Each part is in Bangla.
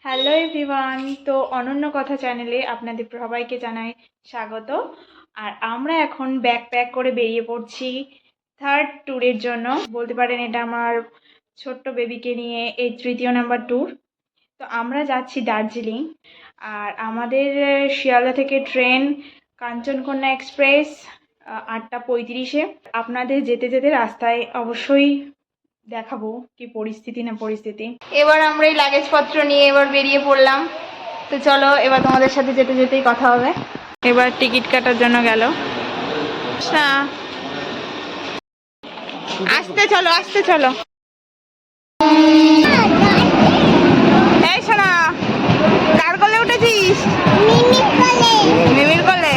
হ্যালো এভরিওয়ান, তো অনন্য কথা চ্যানেলে আপনাদের সবাইকে জানাই স্বাগত। আর আমরা এখন ব্যাগ প্যাক করে বেরিয়ে পড়ছি থার্ড ট্যুরের জন্য। বলতে পারেন এটা আমার ছোট্ট বেবিকে নিয়ে এই তৃতীয় নাম্বার ট্যুর। তো আমরা যাচ্ছি দার্জিলিং, আর আমাদের শিয়ালদা থেকে ট্রেন কাঞ্চনকন্যা এক্সপ্রেস 8:35-এ। আপনাদের যেতে যেতে রাস্তায় অবশ্যই দেখাবো কি পরিস্থিতি না পরিস্থিতি। এবার আমরা এই লাগেজপত্র নিয়ে এবার বেরিয়ে পড়লাম। তো চলো এবার তোমাদের সাথে যেতে যেতেই কথা হবে। এবার টিকিট কাটার জন্য গেল। আসতে চলো আসতে চলো। এই শোনা, কার কোলে উঠেছিস? মিমির কোলে।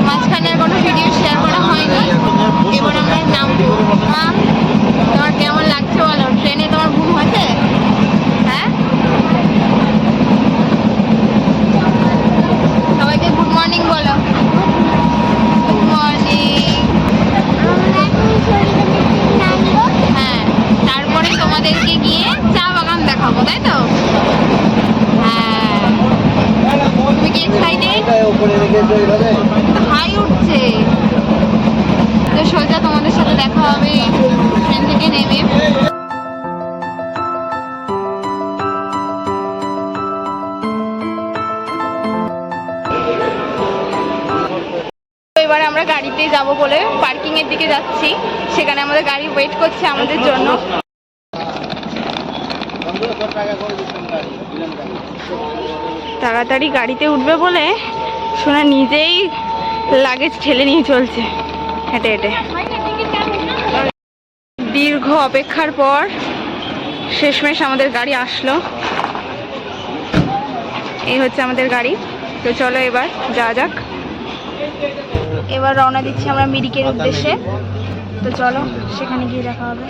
মাঝখানে কোনো ভিডিও শেয়ার করা হয়নি। এবার আমরা নামবো। তোমার কেমন লাগছে বলো? ট্রেনে তোমার ঘুম হয়েছে? হ্যাঁ, সবাইকে গুড মর্নিং বলো। Good morning. হ্যাঁ, তারপরে তোমাদেরকে গিয়ে চা বাগান দেখাবো, তাই তো? হ্যাঁ, তুমি কি এক্সাইটেড? হাই উঠছে তো সোজা তোমাদের সাথে দেখা হবে ট্রেন থেকে নেমে। এবার আমরা গাড়িতে যাব বলে পার্কিং এর দিকে যাচ্ছি। সেখানে আমাদের গাড়ি ওয়েট করছে আমাদের জন্য। তাড়াতাড়ি গাড়িতে উঠবে বলে সোনা নিজেই লাগেজ ঠেলে নিয়ে চলছে হেঁটে হেঁটে। দীর্ঘ অপেক্ষার পর শেষমেশ আমাদের গাড়ি আসলো। এই হচ্ছে আমাদের গাড়ি। তো চলো এবার যাওয়া যাক। এবার রওনা দিচ্ছি আমরা মিরিকের উদ্দেশ্যে। তো চলো সেখানে গিয়ে দেখা হবে।